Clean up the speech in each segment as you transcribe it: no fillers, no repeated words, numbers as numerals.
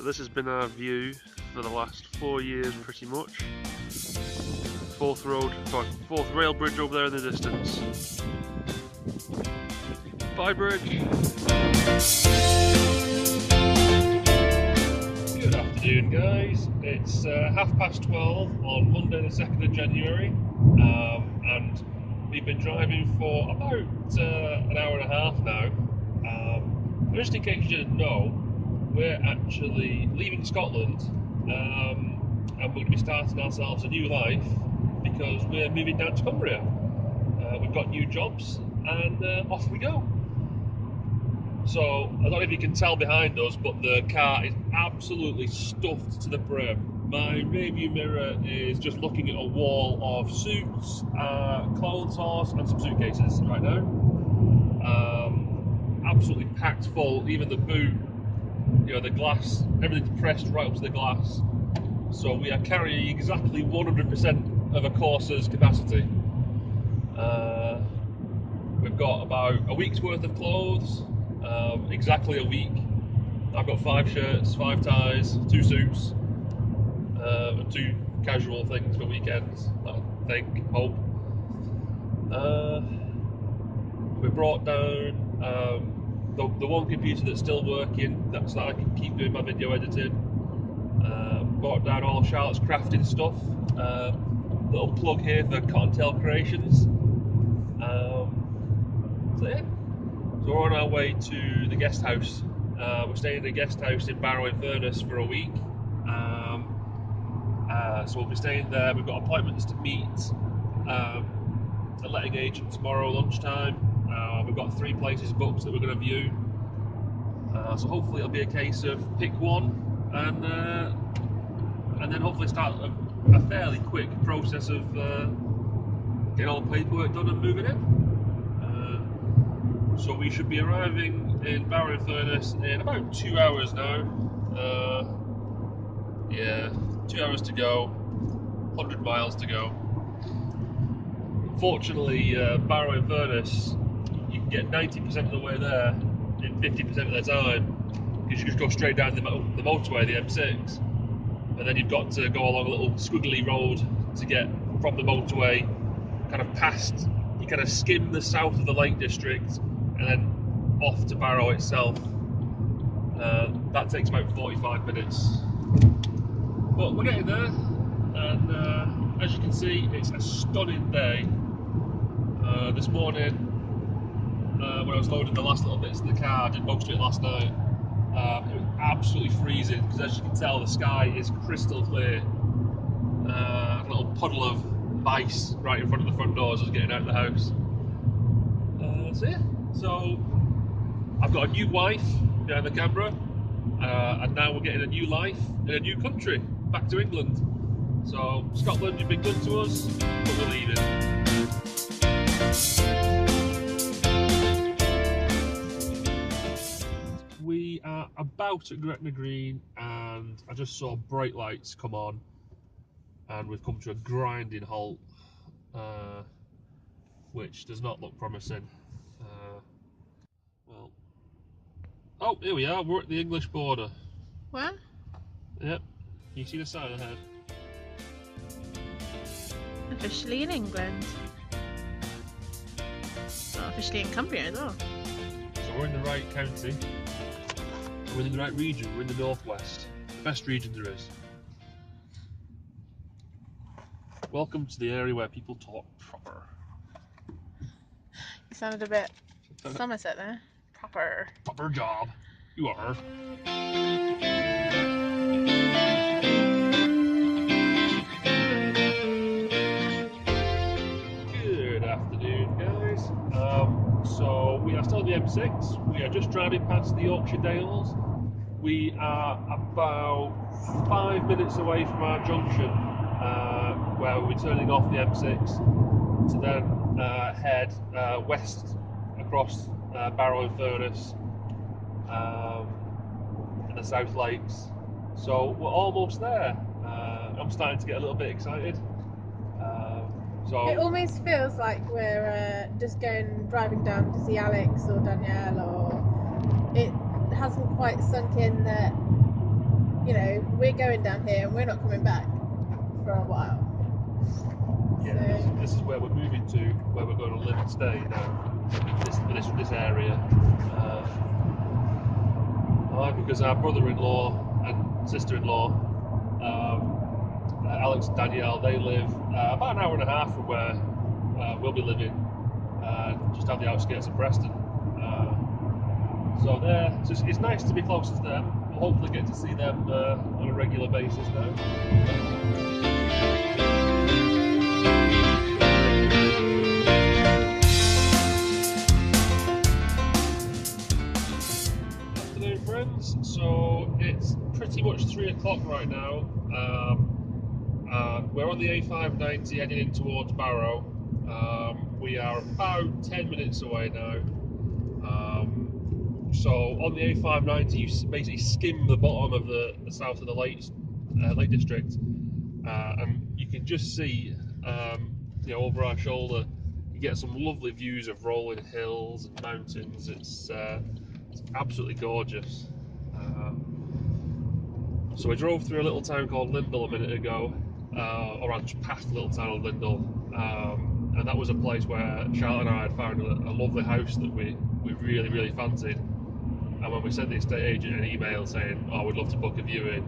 So this has been our view for the last 4 years pretty much. Fourth rail bridge over there in the distance. Bye bridge! Good afternoon guys, it's 12:30 on Monday the 2nd of January and we've been driving for about an hour and a half now. Just in case you didn't know, we're actually leaving Scotland and we're going to be starting ourselves a new life because we're moving down to Cumbria. We've got new jobs and off we go. So I don't know if you can tell behind us, but the car is absolutely stuffed to the brim. My rearview mirror is just looking at a wall of suits, clothes horse and some suitcases right now. Absolutely packed full, even the boot, the glass, everything's pressed right up to the glass. So we are carrying exactly 100% of a Corsa's capacity. We've got about a week's worth of clothes, exactly a week. I've got 5 shirts, 5 ties, 2 suits, and 2 casual things for weekends, I hope. We brought down the one computer that's still working, so that I can keep doing my video editing. Brought down all of Charlotte's crafting stuff. Little plug here for Cottontail Creations. So yeah, so we're on our way to the guest house. We're staying in a guest house in Barrow-in-Furness for a week. So we'll be staying there. We've got appointments to meet a letting agent tomorrow lunchtime. We've got 3 places booked that we're going to view. So hopefully it'll be a case of pick one and then hopefully start a fairly quick process of getting all the paperwork done and moving in. So we should be arriving in Barrow-in-Furness in about 2 hours now. Yeah, 2 hours to go, 100 miles to go. Fortunately, Barrow-in-Furness, you can get 90% of the way there in 50% of the time, because you just go straight down the motorway, the M6, and then you've got to go along a little squiggly road to get from the motorway kind of past. You kind of skim the south of the Lake District and then off to Barrow itself. That takes about 45 minutes, but we're getting there, and as you can see, it's a stunning day. This morning, when I was loading the last little bits of the car, I did most of it last night. It was absolutely freezing because, as you can tell, the sky is crystal clear. A little puddle of ice right in front of the front door as I was getting out of the house. So yeah, so I've got a new wife behind the camera, and now we're getting a new life in a new country, back to England. So Scotland, you've been good to us, but we're leaving. We are about at Gretna Green and I just saw bright lights come on and we've come to a grinding halt, which does not look promising. Well, oh, here we are, we're at the English border. Where? Yep, you see the sign ahead? Officially in England. Oh, officially in Cumbria as well. So we're in the right county. We're in the right region, we're in the northwest. The best region there is. Welcome to the area where people talk proper. You sounded a bit Somerset there. Proper. Proper job. You are. Good afternoon, guys. So we are still on the M6. We are just driving past the Yorkshire Dales. We are about 5 minutes away from our junction, where we'll be turning off the M6 to then head west across Barrow-in-Furness and the South Lakes. So we're almost there. I'm starting to get a little bit excited. So it almost feels like we're just driving down to see Alex or Danielle, or it hasn't quite sunk in that you know, we're going down here and we're not coming back for a while. Yeah, this is where we're moving to, where we're going to live and stay now. This area. Because our brother-in-law and sister-in-law, Alex and Danielle, they live about an hour and a half from where we'll be living, just on the outskirts of Preston. So it's nice to be closer to them. We'll hopefully get to see them on a regular basis now. Afternoon, friends. So it's pretty much 3 o'clock right now. We're on the A590 heading in towards Barrow. We are about 10 minutes away now. So on the A590, you basically skim the bottom of the south of the Lake District, and you can just see, over our shoulder, you get some lovely views of rolling hills and mountains. It's absolutely gorgeous. So we drove through a little town called Lindell a minute ago, or rather just past the little town of Lindell, and that was a place where Charlotte and I had found a lovely house that we really, really fancied. And when we sent the estate agent an email saying, "Oh, we'd love to book a viewing,"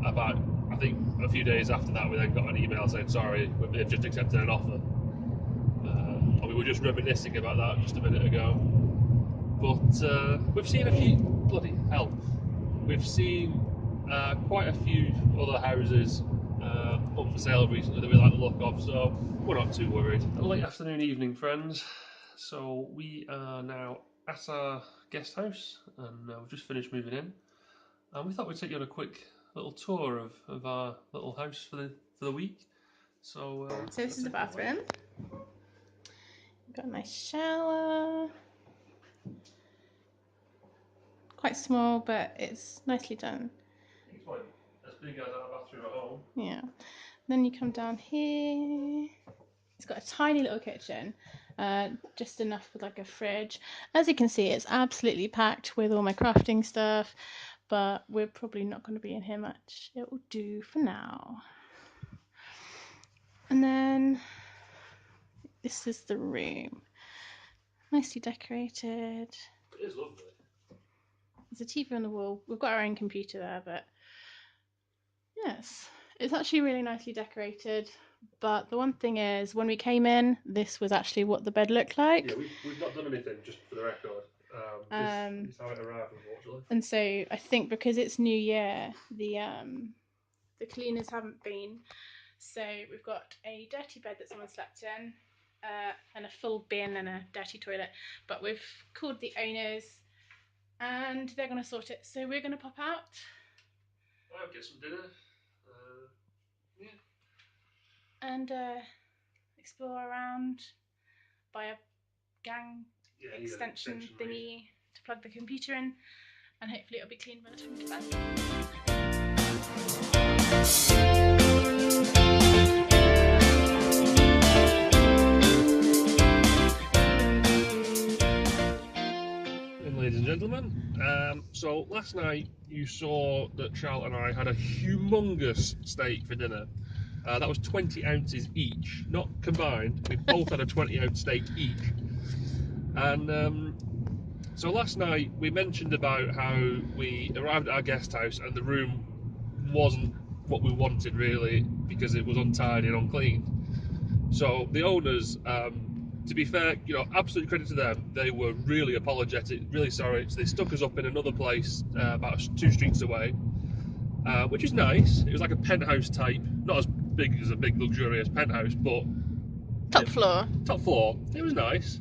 about, I think, a few days after that, we then got an email saying, "Sorry, they've just accepted an offer." And we were just reminiscing about that just a minute ago. But we've seen a few, bloody hell, we've seen quite a few other houses up for sale recently that we like the look of, so we're not too worried. A late afternoon, evening, friends. So we are now at our guest house, and we've just finished moving in, and we thought we'd take you on a quick little tour of our little house for the week. So this is the bathroom. Got a nice shower. Quite small, but it's nicely done. It's like as big as our bathroom at home. Yeah. Then you come down here. It's got a tiny little kitchen, just enough with like a fridge. As you can see, it's absolutely packed with all my crafting stuff, but we're probably not going to be in here much. It will do for now. And then this is the room. Nicely decorated. It is lovely. There's a TV on the wall. We've got our own computer there, but yes, it's actually really nicely decorated. But the one thing is, when we came in, this was actually what the bed looked like. Yeah, we've not done anything, just for the record. This is how it arrived, unfortunately. And so I think because it's New Year, the cleaners haven't been. So we've got a dirty bed that someone slept in, and a full bin and a dirty toilet. But we've called the owners, and they're going to sort it. So we're going to pop out. I'll get some dinner. Yeah. And explore around, buy a gang extension thingy to plug the computer in, and hopefully it'll be clean by the time we get back. Ladies and gentlemen, so last night you saw that Charlotte and I had a humongous steak for dinner. That was 20 ounces each, not combined. We both had a 20-ounce steak each. And so last night we mentioned about how we arrived at our guest house and the room wasn't what we wanted really, because it was untidy and unclean. So the owners, to be fair, absolute credit to them, they were really apologetic, really sorry. So they stuck us up in another place about 2 streets away, which is nice. It was like a penthouse type, not as big as a big luxurious penthouse, but Top floor. Top floor. It was nice.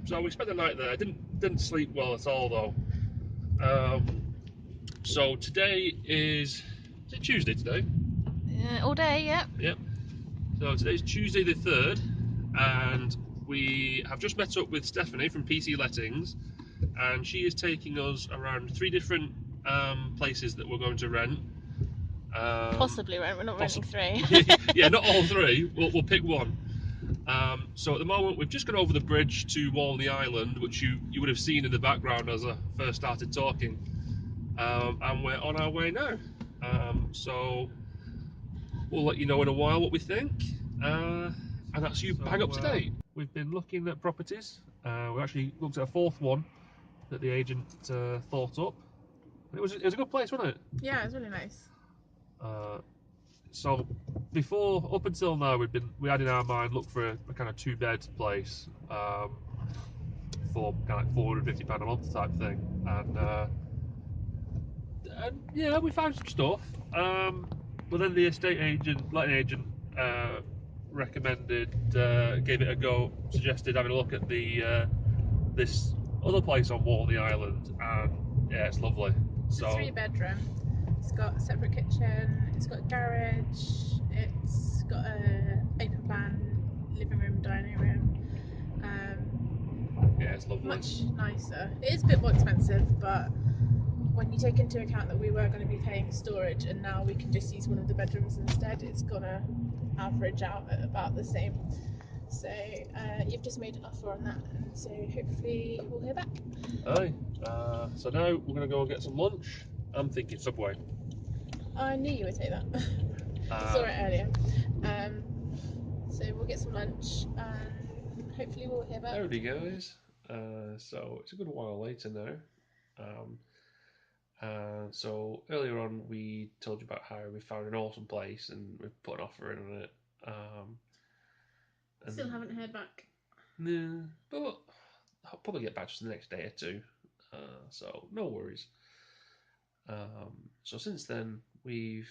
So we spent the night there. Didn't sleep well at all though. So today is it Tuesday today? All day, yep. Yep. So today's Tuesday the 3rd, and we have just met up with Stephanie from PC Lettings, and she is taking us around 3 different places that we're going to rent. Possibly rent. We're not renting 3. Yeah, not all 3. We'll pick one. So at the moment we've just gone over the bridge to Walney Island, which you would have seen in the background as I first started talking, and we're on our way now. So we'll let you know in a while what we think. And that's you bang up to date. We've been looking at properties. We actually looked at a fourth one that the agent thought up. It was a good place, wasn't it? Yeah, it's really nice. So up until now, we had in our mind look for a kind of 2-bed place for kind of like £450 a month type thing, and yeah, we found some stuff. But then the letting agent, recommended, gave it a go, suggested having a look at this other place on Waterley Island, and yeah, it's lovely. It's a 3-bedroom. It's got a separate kitchen. It's got a garage. It's got a open plan living room, dining room. Yeah, it's lovely. Much nicer. It is a bit more expensive, but when you take into account that we were going to be paying storage and now we can just use one of the bedrooms instead, it's gonna average out at about the same. So you've just made an offer on that, and so hopefully we'll hear back. Aye. So now we're going to go and get some lunch. I'm thinking Subway. I knew you would say that. I saw it earlier. So we'll get some lunch and hopefully we'll hear back. Howdy guys. So it's a good while later now. So earlier on we told you about how we found an awesome place and we've put an offer in on it. Still haven't heard back. Nah, but I'll probably get back to the next day or two. So no worries. So since then we've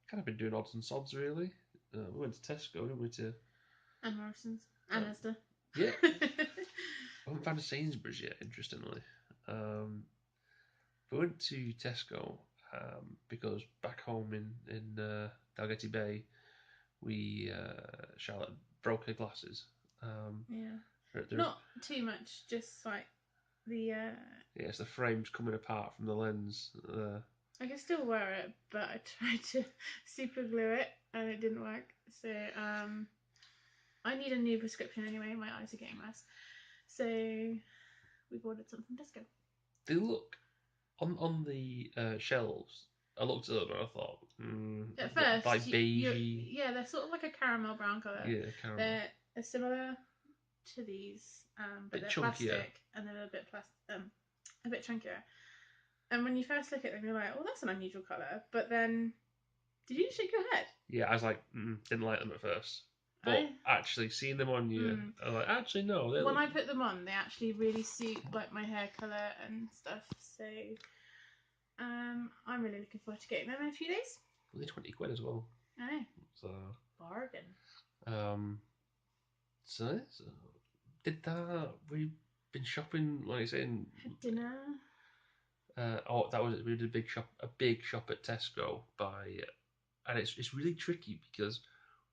kind of been doing odds and sods really. We went to Tesco, didn't we? And Morrison's. And Asda. Yeah. I haven't found a Sainsbury's yet, interestingly. We went to Tesco because back home in Dalgety Bay, Charlotte broke her glasses. Yeah. Not too much, just like the. Yeah, it's the frames coming apart from the lens. I can still wear it, but I tried to super glue it and it didn't work. So I need a new prescription anyway. My eyes are getting worse. So we've ordered some from Tesco. They look on the shelves. I looked at them and I thought, at first, like beigey. Yeah, they're sort of like a caramel brown colour. Yeah, caramel. They're similar to these, but they're chunkier. plastic and they're a bit chunkier. And when you first look at them, you're like, "Oh, that's an unusual colour." But then, did you shake your head? Yeah, I was like, didn't like them at first. But actually seeing them on you, I was like, actually no. When I put them on, they actually really suit like my hair colour and stuff. So I'm really looking forward to getting them in a few days. Only 20 quid as well. I know. So bargain. So did that? We've been shopping, like I saying. Had dinner. We did a big shop at Tesco and it's really tricky because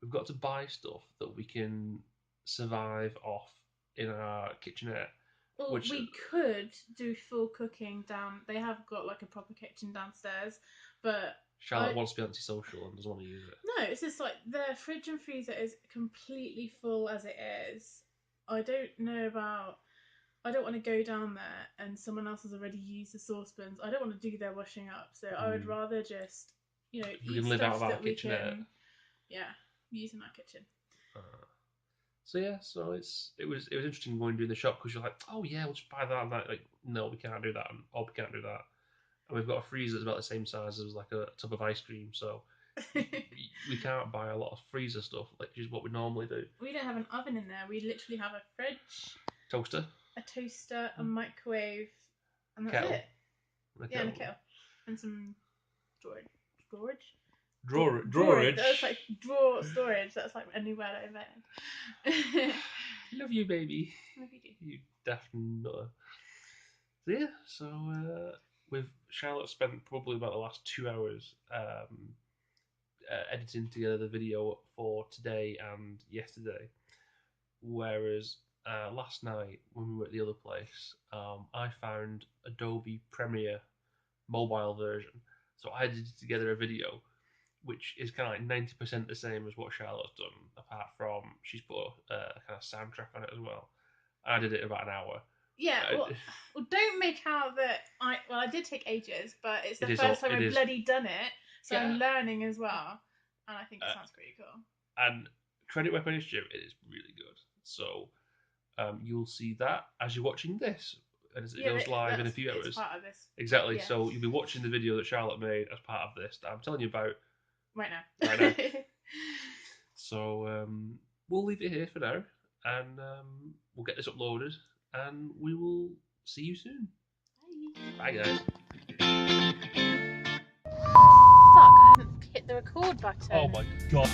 we've got to buy stuff that we can survive off in our kitchenette. Well, we could do full cooking down. They have got like a proper kitchen downstairs, but Charlotte wants to be antisocial and doesn't want to use it. No, it's just like the fridge and freezer is completely full as it is. I don't want to go down there and someone else has already used the saucepans. I don't want to do their washing up, so I would rather just, we eat can live out of stuff our that we kitchenette. can, use in our kitchen. So it was interesting going to the shop because you're like, oh yeah, we'll just buy that and that. Like, no, we can't do that, and oh, we can't do that. And we've got a freezer that's about the same size as like a tub of ice cream, so we can't buy a lot of freezer stuff, like just what we normally do. We don't have an oven in there. We literally have a fridge, toaster, a microwave, and that's kettle. it. And a kettle, and some storage. Drawerage. That's like drawer storage. That's like a new word I invented. Love you, baby. Love you too. You daft nutter. So with Charlotte spent probably about the last 2 hours editing together the video for today and yesterday. Whereas last night when we were at the other place, I found Adobe Premiere mobile version. So I edited together a video which is kind of like 90% the same as what Charlotte's done, apart from she's put a kind of soundtrack on it as well. I did it in about an hour. Yeah, well, don't make out that I did take ages, but it's the first time I've bloody done it. So I'm learning as well, and I think it sounds pretty cool. And Credit Weapon Initiative, it is really good. So you'll see that as you're watching this, as it goes live in a few hours. It's part of this. Exactly. Yeah. So you'll be watching the video that Charlotte made as part of this that I'm telling you about right now. Right now. So we'll leave it here for now, and we'll get this uploaded, and we will see you soon. Bye. Bye, guys. Fuck! I hadn't hit the record button. Oh my god.